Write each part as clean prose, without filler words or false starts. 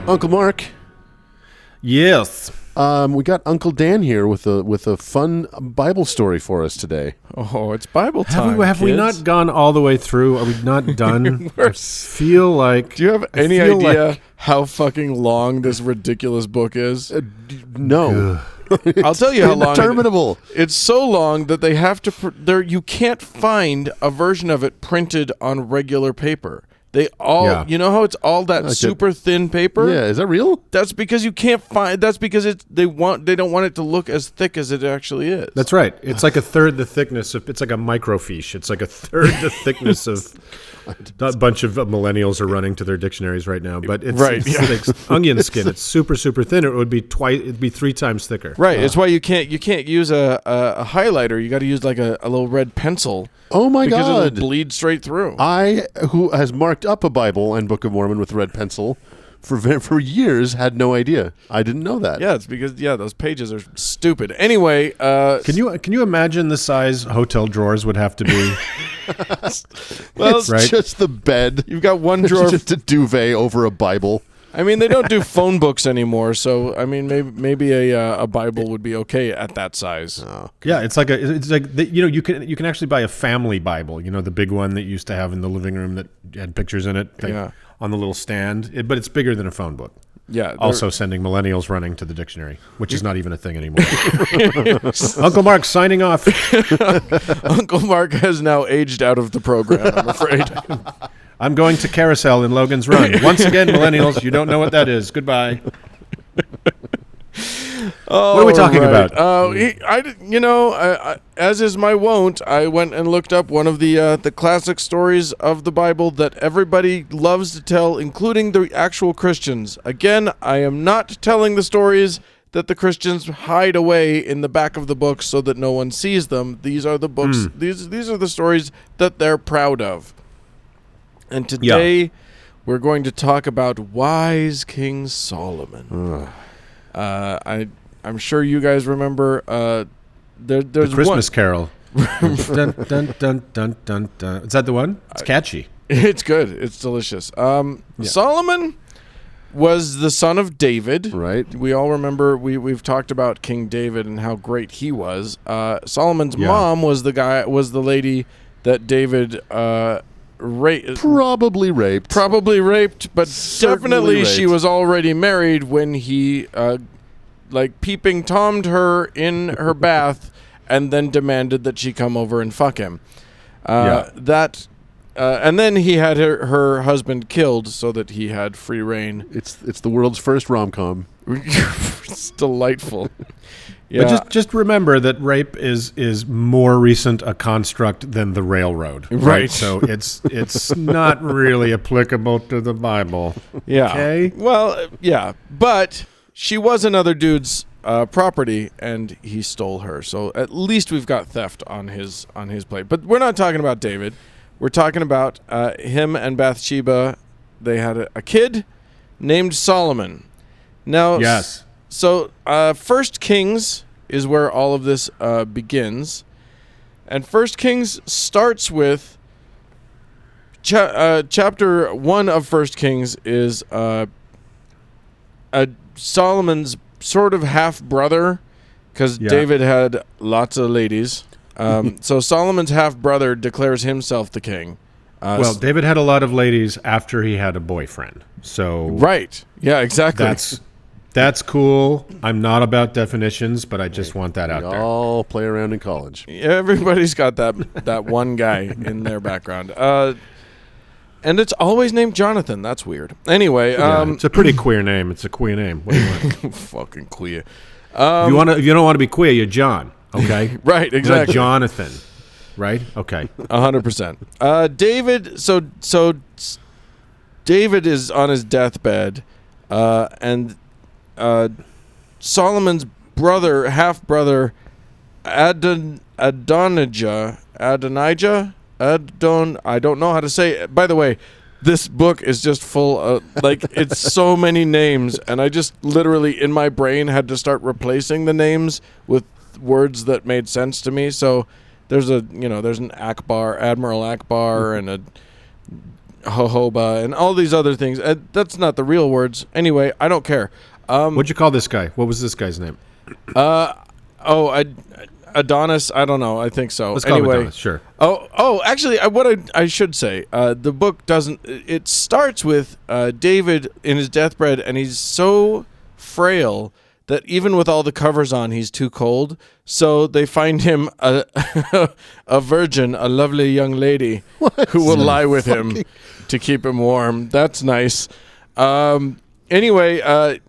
Uncle Mark. Yes. We got Uncle Dan here with a fun Bible story for us today. Oh, it's Bible time. Have we not gone all the way through? Are we not done? I feel like. Do you have any idea how fucking long this ridiculous book is? No. I'll tell you how long. Interminable. It's so long that they have to. You can't find a version of it printed on regular paper. They all, you know how it's all that super thin paper? Yeah, is that real? That's because you can't find. That's because they don't want it to look as thick as it actually is. That's right. It's like a third the thickness of. It's like a microfiche. It's like a third the thickness of. A bunch of millennials are running to their dictionaries right now, but it's like onion skin. It's super thin. It would be It'd be 3 times thicker. Right. It's why you can't use a highlighter. You got to use like a little red pencil. Oh my because God! It'll bleed straight through. Who has marked up a Bible and Book of Mormon with red pencil for years, had no idea. I didn't know that. Yeah, it's because those pages are stupid. Anyway, can you imagine the size hotel drawers would have to be? Well, it's just the bed. You've got one drawer, just a duvet over a Bible. I mean, they don't do phone books anymore, so I mean, maybe a Bible would be okay at that size. Oh, yeah, it's like you can actually buy a family Bible. You know, the big one that you used to have in the living room that had pictures in it, on the little stand. But it's bigger than a phone book. Yeah. Also sending millennials running to the dictionary, which is not even a thing anymore. Uncle Mark signing off. Uncle Mark has now aged out of the program, I'm afraid. I'm going to Carousel in Logan's Run. Once again, millennials, you don't know what that is. Goodbye. What are we talking about? As is my wont, I went and looked up one of the classic stories of the Bible that everybody loves to tell, including the actual Christians. Again, I am not telling the stories that the Christians hide away in the back of the book so that no one sees them. These are the books. These are the stories that they're proud of. And today, we're going to talk about wise King Solomon. I'm sure you guys remember. There's the Christmas Carol. Dun, dun, dun, dun, dun, dun. Is that the one? It's catchy. It's good. It's delicious. Solomon was the son of David. Right. We all remember. We've talked about King David and how great he was. Solomon's mom was the lady that David. Probably raped, but certainly definitely raped. She was already married when he peeping Tomed her in her bath and then demanded that she come over and fuck him. And then he had her husband killed so that he had free reign. It's the world's first rom-com. It's delightful. Yeah. But just remember that rape is more recent a construct than the railroad. Right. So it's not really applicable to the Bible. Yeah. Okay? Well, yeah. But she was another dude's property, and he stole her. So at least we've got theft on his plate. But we're not talking about David. We're talking about him and Bathsheba. They had a kid named Solomon. Now, yes. So, 1 Kings is where all of this begins. And 1 Kings starts with... chapter 1 of 1 Kings is Solomon's sort of half-brother, because David had lots of ladies. So Solomon's half-brother declares himself the king. David had a lot of ladies after he had a boyfriend. So right. Yeah, exactly. That's cool. I'm not about definitions, but I just want that out there. All play around in college. Everybody's got that one guy in their background. And it's always named Jonathan. That's weird. Anyway, it's a pretty queer name. It's a queer name. What do you want? Fucking queer. If you don't want to be queer, you're John. Okay. Right. Exactly. You're not Jonathan. Right. Okay. 100%. David. So David is on his deathbed, and Solomon's half brother, Adonijah. I don't know how to say it. By the way, this book is just full of, it's so many names, and I just literally in my brain had to start replacing the names with words that made sense to me. So there's an Admiral Akbar, and jojoba, and all these other things. That's not the real words. Anyway, I don't care. What'd you call this guy? What was this guy's name? Adonis. I don't know. I think so. Let's call him anyway, Adonis. Sure. Actually, what I should say, the book doesn't. It starts with David in his deathbed, and he's so frail that even with all the covers on, he's too cold. So they find him a virgin, a lovely young lady who will lie with him to keep him warm. That's nice. Anyway,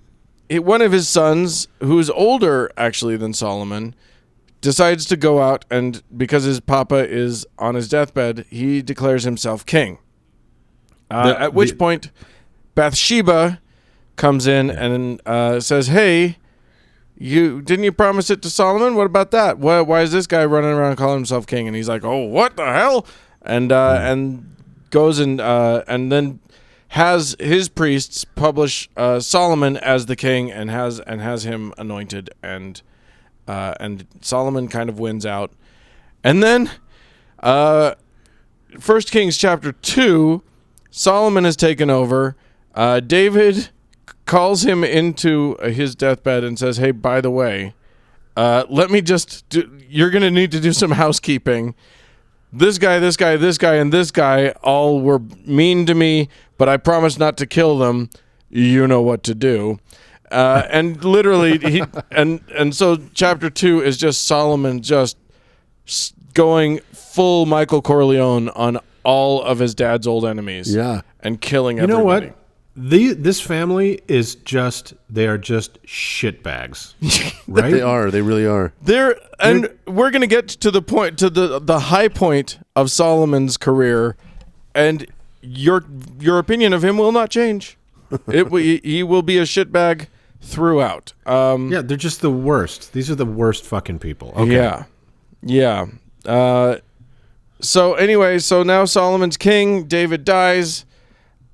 one of his sons, who's older actually than Solomon, decides to go out, and because his papa is on his deathbed, he declares himself king. At which point, Bathsheba comes in and says, "Hey, didn't you promise it to Solomon? What about that? Why is this guy running around calling himself king?" And he's like, "Oh, what the hell?" And goes and then has his priests publish Solomon as the king and has him anointed, and Solomon kind of wins out. And then 1 Kings chapter 2, Solomon has taken over. David calls him into his deathbed and says, "Hey, by the way, let me you're going to need to do some housekeeping. This guy, and this guy all were mean to me, but I promised not to kill them. You know what to do." And literally, so chapter 2 is just Solomon just going full Michael Corleone on all of his dad's old enemies. Yeah. And killing everybody. You know what? This family is they are just shitbags, right? They are. They really are. We're going to get to the point, to the high point of Solomon's career, and your opinion of him will not change. He will be a shitbag throughout. Yeah, they're just the worst. These are the worst fucking people. Okay. Yeah. So anyway, now Solomon's king. David dies.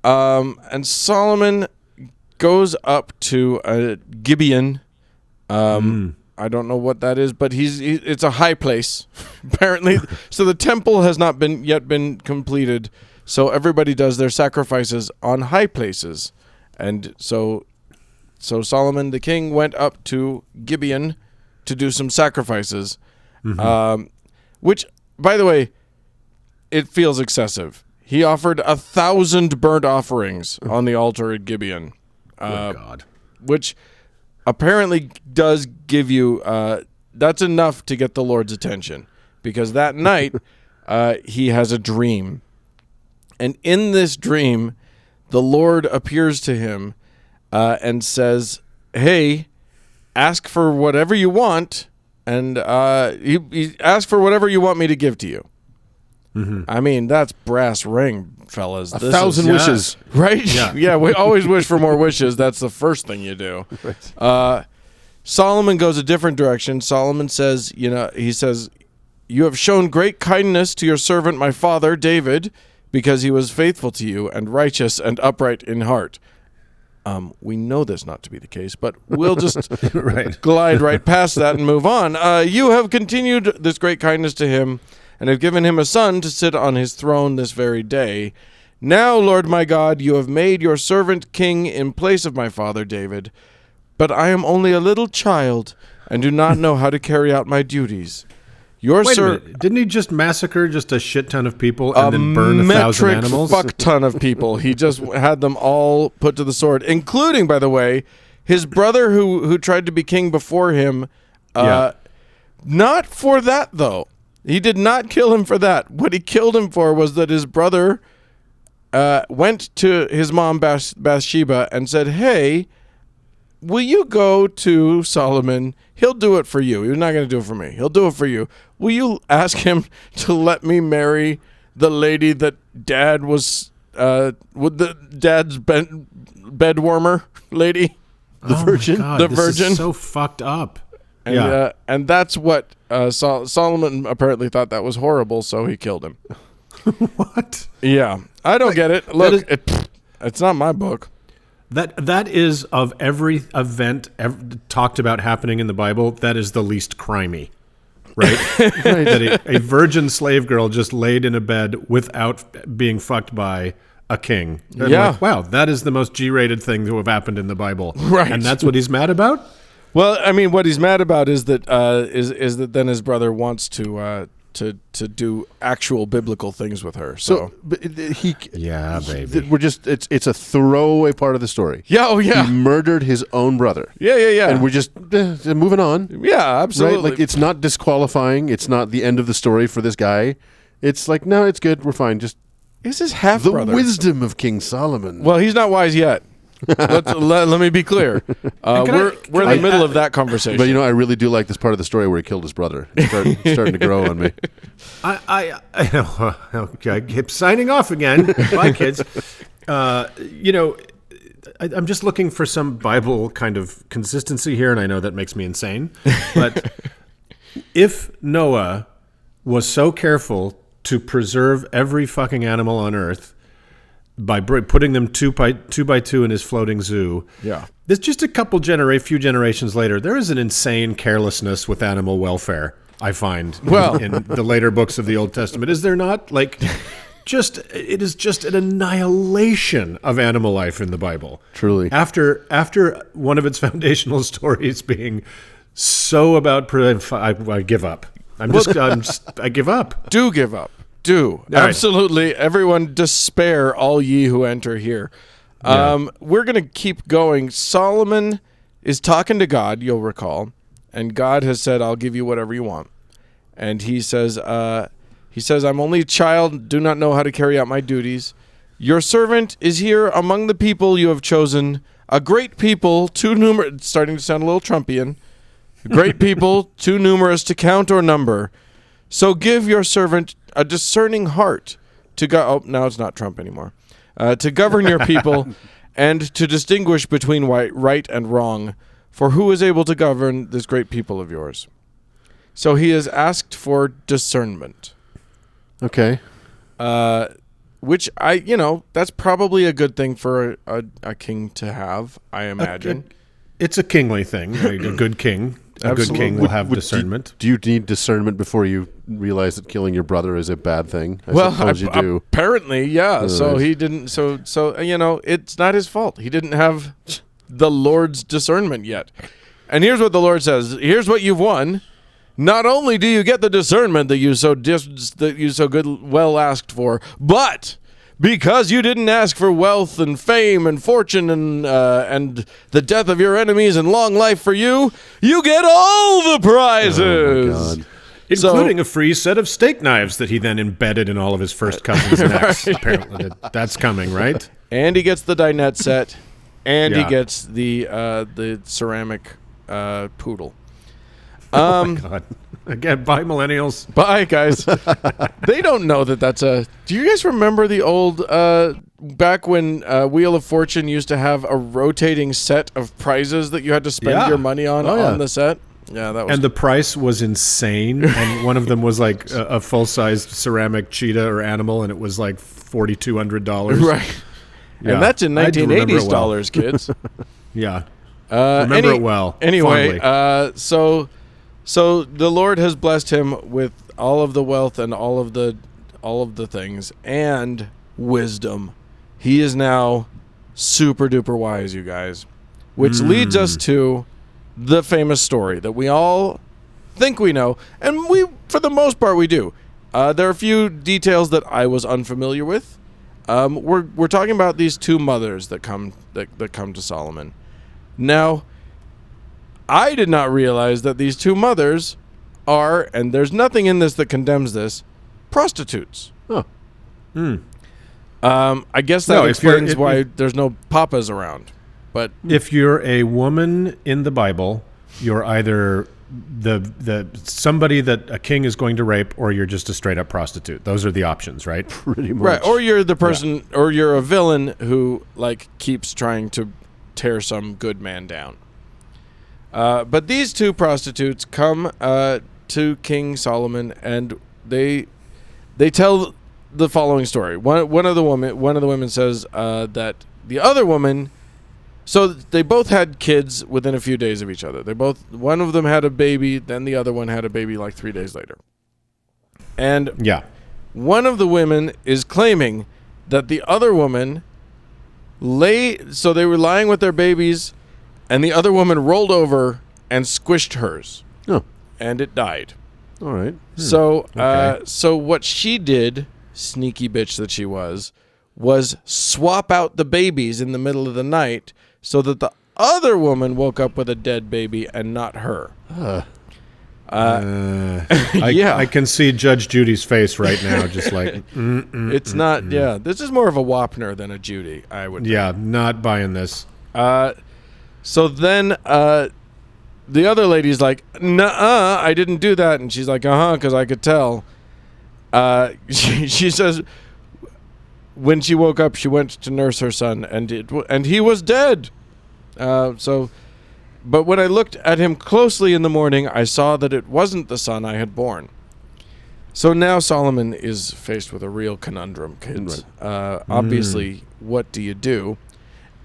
And Solomon goes up to Gibeon. I don't know what that is, but it's a high place, apparently. So the temple has not yet been completed. So everybody does their sacrifices on high places. And so Solomon the king went up to Gibeon to do some sacrifices, which, by the way, it feels excessive. He offered 1,000 burnt offerings on the altar at Gibeon. God. Which apparently does give you, that's enough to get the Lord's attention. Because that night, he has a dream. And in this dream, the Lord appears to him and says, "Hey, ask for whatever you want." And he asked for whatever you want me to give to you. I mean, that's brass ring, fellas. 1,000 wishes. Right? Yeah, we always wish for more wishes. That's the first thing you do. Right. Solomon goes a different direction. Solomon says, he says, "You have shown great kindness to your servant, my father, David, because he was faithful to you and righteous and upright in heart." We know this not to be the case, but we'll just glide right past that and move on. "You have continued this great kindness to him and have given him a son to sit on his throne this very day. Now, Lord my God, you have made your servant king in place of my father David, but I am only a little child and do not know how to carry out my duties. Wait a minute. Didn't he just massacre just a shit ton of people and then burn 1,000 animals? A fuck ton of people. He just had them all put to the sword, including, by the way, his brother who tried to be king before him. Not for that, though. He did not kill him for that. What he killed him for was that his brother went to his mom, Bathsheba, and said, "Hey, will you go to Solomon? He'll do it for you. He's not going to do it for me. He'll do it for you. Will you ask him to let me marry the lady that Dad was with the Dad's bed warmer lady, the virgin? God, the virgin. This is so fucked up." And, and that's what Solomon apparently thought that was horrible, so he killed him. What? Yeah, I don't get it. Look, it's not my book. That is, of every event talked about happening in the Bible, that is the least crimey. right? That a virgin slave girl just laid in a bed without being fucked by a king. And Yeah. like, wow, that is the most G-rated thing to have happened in the Bible. Right. And that's what he's mad about? Well, I mean, what he's mad about is that is that then his brother wants to do actual biblical things with her. So, But he. Yeah, baby. We're just. It's a throwaway part of the story. yeah, oh yeah, He murdered his own brother, yeah, and we're just moving on. yeah, absolutely. Right? Like it's not disqualifying. It's not the end of the story for this guy. It's like no, it's good. We're fine. Just Is his half the brother? wisdom of King Solomon. Well, he's not wise yet. Let me be clear. We're in the middle of that conversation. But I really do like this part of the story where he killed his brother. It's starting to grow on me. I okay, keep signing off again. Bye, kids. I'm just looking for some Bible kind of consistency here, and I know that makes me insane. But if Noah was so careful to preserve every fucking animal on Earth by putting them two by two in his floating zoo, Yeah. there's just a few generations later, there is an insane carelessness with animal welfare, I find, Well- in the later books of the Old Testament. Is there not? Like, it is just an annihilation of animal life in the Bible. Truly. After one of its foundational stories being so about, I give up. I give up. Do give up. Do. right. Absolutely. Everyone despair, all ye who enter here. We're going to keep going. Solomon is talking to God, you'll recall, and God has said, I'll give you whatever you want. And he says, I'm only a child, do not know how to carry out my duties. Your servant is here among the people you have chosen, a great people, too numerous, starting to sound a little Trumpian, great people, too numerous to count or number. So give your servant a discerning heart to go. Oh, now it's not Trump anymore. To govern your people and to distinguish between right and wrong. For who is able to govern this great people of yours? So he has asked for discernment, Okay. which that's probably a good thing for a king to have, I imagine. It's a kingly thing. Right? A good king. A good Absolutely. king will have discernment. Do you need discernment before you realize that killing your brother is a bad thing? I Well, suppose you do. apparently, yeah. So Right. he didn't. So it's not his fault. He didn't have the Lord's discernment yet. And here's what the Lord says: here's what you've won. Not only do you get the discernment that you well asked for, but because you didn't ask for wealth and fame and fortune and the death of your enemies and long life for you, you get all the prizes. Oh, my God. Including a free set of steak knives that he then embedded in all of his first cousins' necks. Apparently, that's coming, right? And he gets the dinette set, and he Yeah. gets the ceramic poodle. God. Again, bye, millennials. Bye, guys. They don't know that that's a. Do you guys remember the old back when Wheel of Fortune used to have a rotating set of prizes that you had to spend Yeah. your money on Oh, yeah. on the set? Yeah, that was. And the price was insane. And one of them was like a full-sized ceramic cheetah or animal, and it was like $4,200. right. Yeah. And that's in I do remember 1980s it well. dollars, kids. Yeah. Remember it well. Anyway, fondly. so the Lord has blessed him with all of the wealth and all of the things and wisdom. He is now super duper wise, you guys, which leads us to the famous story that we all think we know, and we, for the most part, we do. There are a few details that I was unfamiliar with. We're talking about these two mothers that come to Solomon. Now, I did not realize that these two mothers are, and there's nothing in this that condemns this, prostitutes. Oh. I guess that No, if you're- explains why there's no papas around. But If you're a woman in the Bible, you're either the somebody that a king is going to rape, or you're just a straight up prostitute. Those are the options, right? Pretty much. right, or you're the person, or you're a villain who keeps trying to tear some good man down. But these two prostitutes come to King Solomon, and they tell the following story. One of the women says that the other woman So they both had kids within a few days of each other. One of them had a baby, then the other one had a baby like 3 days later. And Yeah. one of the women is claiming that the other woman so they were lying with their babies, and the other woman rolled over and squished hers, Oh, and it died. all right. So, Okay. so what she did, sneaky bitch that she was swap out the babies in the middle of the night so that the other woman woke up with a dead baby and not her. I can see Judge Judy's face right now, just like, It's not. Yeah, this is more of a Wapner than a Judy, I would. yeah, not buying this. So then the other lady's like, nuh-uh, I didn't do that. And she's like, because I could tell. She says when she woke up, she went to nurse her son, and he was dead. But when I looked at him closely in the morning, I saw that it wasn't the son I had born. So now Solomon is faced with a real conundrum, kids. Obviously, what do you do?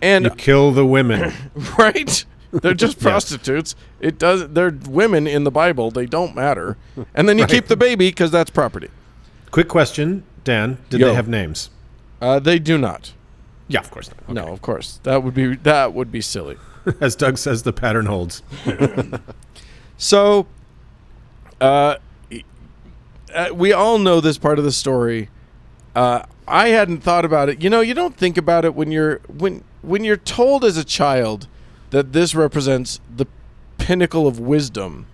And You kill the women. right? They're just prostitutes. They're women in the Bible. They don't matter. And then you keep the baby because that's property. Quick question, Dan. Did Yo. they have names? They do not. Yeah, of course not. Okay. No, of course. That would be silly. As Doug says, the pattern holds. So, we all know this part of the story. I hadn't thought about it. You know, you don't think about it when you're told as a child that this represents the pinnacle of wisdom,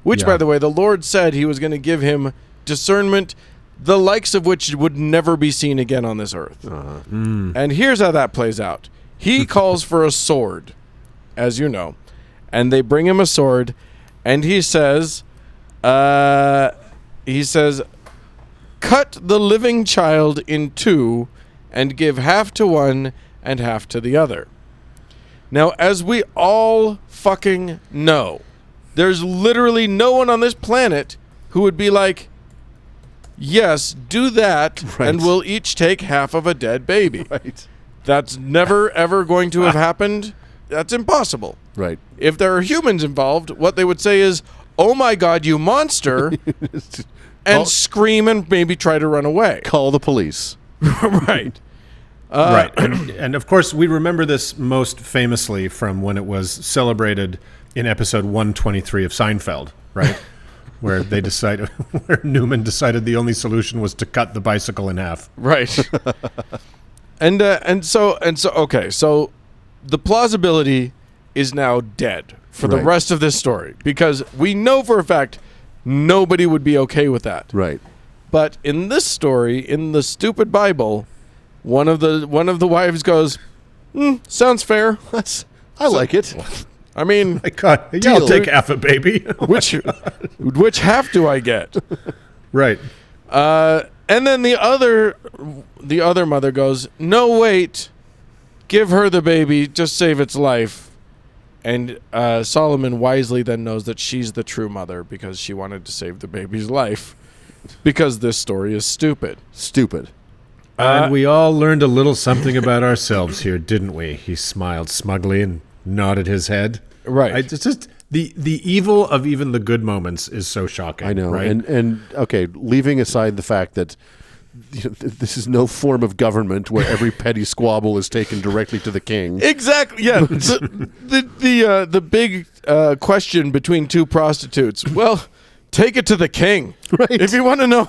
which, Yeah. by the way, the Lord said He was going to give him discernment, the likes of which would never be seen again on this earth. And here's how that plays out. He calls for a sword, as you know, and they bring him a sword, and he says, cut the living child in two and give half to one and half to the other. Now, as we all fucking know, there's literally no one on this planet who would be like, yes, do that, Right. and we'll each take half of a dead baby. Right. That's never, ever going to have happened. That's impossible. Right. If there are humans involved, what they would say is, oh my God, you monster, and Call- scream and maybe try to run away. Call the police. Right. Right. And of course, we remember this most famously from when it was celebrated in episode 123 of Seinfeld, right? Where where Newman decided the only solution was to cut the bicycle in half. Right. and so okay, so the plausibility is now dead for the Right. rest of this story because we know for a fact nobody would be okay with that. Right. But in this story, in the stupid Bible, one of the wives goes, sounds fair. I like it. I mean, My God, yeah, I'll Deal. take half a baby. which half do I get? Right. And then the other mother goes, no, wait, give her the baby, just save its life. And Solomon wisely then knows that she's the true mother because she wanted to save the baby's life because this story is stupid. Stupid. And we all learned a little something about ourselves here, didn't we? He smiled smugly and nodded his head. Right. It's just the evil of even the good moments is so shocking. I know. right? And okay, leaving aside the fact that this is no form of government where every petty squabble is taken directly to the king. Exactly. Yeah. The big question between two prostitutes. Well, take it to the king. Right. If you want to know,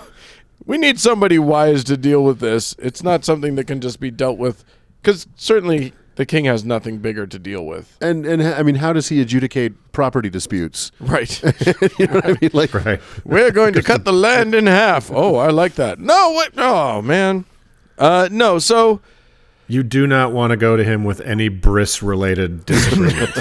we need somebody wise to deal with this. It's not something that can just be dealt with because certainly the king has nothing bigger to deal with. And I mean, how does he adjudicate property disputes? Right. You know what I mean? Like, right. We're going to cut the land in half. Oh, I like that. No, what? Oh, man. No, so You do not want to go to him with any bris-related disagreement.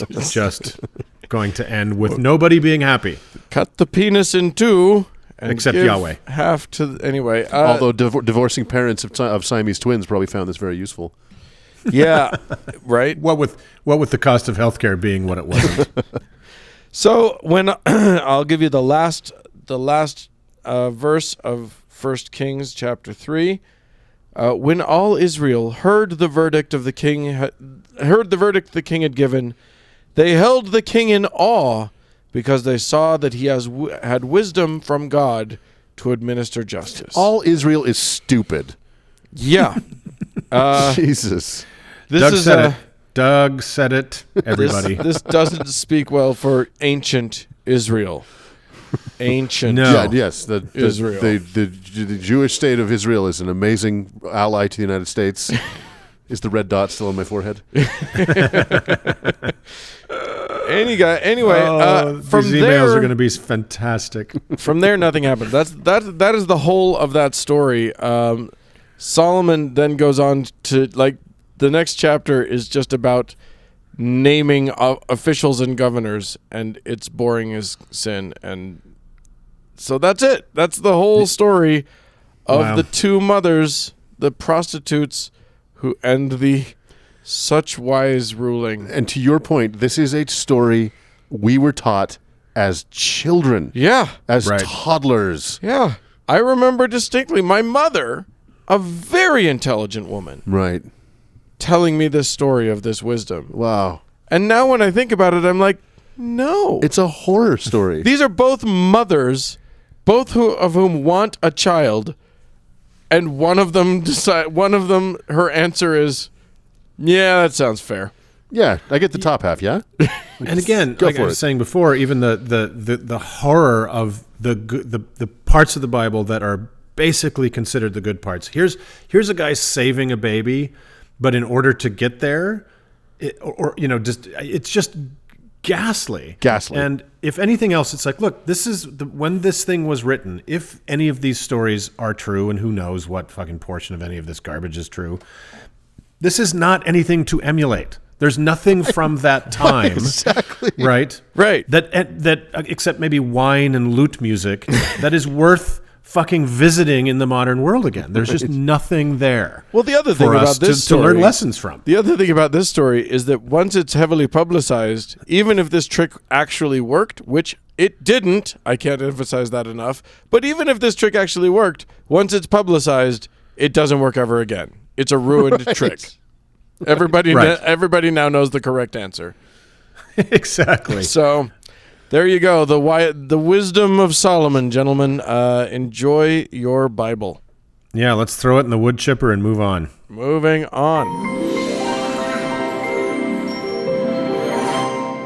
It's just going to end with nobody being happy. cut the penis in two. And Except give Yahweh. Half to anyway. although divorcing parents of Siamese twins probably found this very useful. Yeah, right. What with the cost of healthcare being what it wasn't. So when I'll give you the last verse of 1 Kings chapter 3. When all Israel heard the verdict of the king heard the verdict the king had given, they held the king in awe because they saw that he had wisdom from God to administer justice. All Israel is stupid. Yeah. Jesus. Doug said it. Everybody. This doesn't speak well for ancient Israel. Ancient. No. Yeah, yes. Israel. The Jewish state of Israel is an amazing ally to the United States. Is the red dot still on my forehead? Anyway, from these there, emails are going to be fantastic. From there, nothing happened. That is the whole of that story. Solomon then goes on to, like, the next chapter is just about naming officials and governors, and it's boring as sin. And so that's it. That's the whole story of Wow. the two mothers, the prostitutes, who end the such wise ruling. And to your point, this is a story we were taught as children, Yeah. as Right. toddlers. Yeah. I remember distinctly my mother, a very intelligent woman, Right. telling me this story of this wisdom. Wow. And now when I think about it, I'm like, no. It's a horror story. These are both mothers, both of whom want a child, and one of them, her answer is, yeah, that sounds fair. Yeah, I get the top half, yeah? And again, Go like for I was it. saying before, even the horror of the parts of the Bible that are basically considered the good parts. Here's a guy saving a baby, but in order to get there, it's just ghastly. Ghastly. And if anything else, it's like, look, this is when this thing was written. If any of these stories are true, and who knows what fucking portion of any of this garbage is true, this is not anything to emulate. There's nothing from that time, Exactly. right? Right. That except maybe wine and lute music that is worth fucking visiting in the modern world again. There's just nothing there. Well, the other thing for about us this to learn story- lessons from. The other thing about this story is that once it's heavily publicized, even if this trick actually worked, which it didn't, I can't emphasize that enough, but even if this trick actually worked, once it's publicized, it doesn't work ever again. It's a ruined trick. Everybody now knows the correct answer. Exactly. So there you go. The wisdom of Solomon, gentlemen. Enjoy your Bible. Yeah, let's throw it in the wood chipper and move on. Moving on.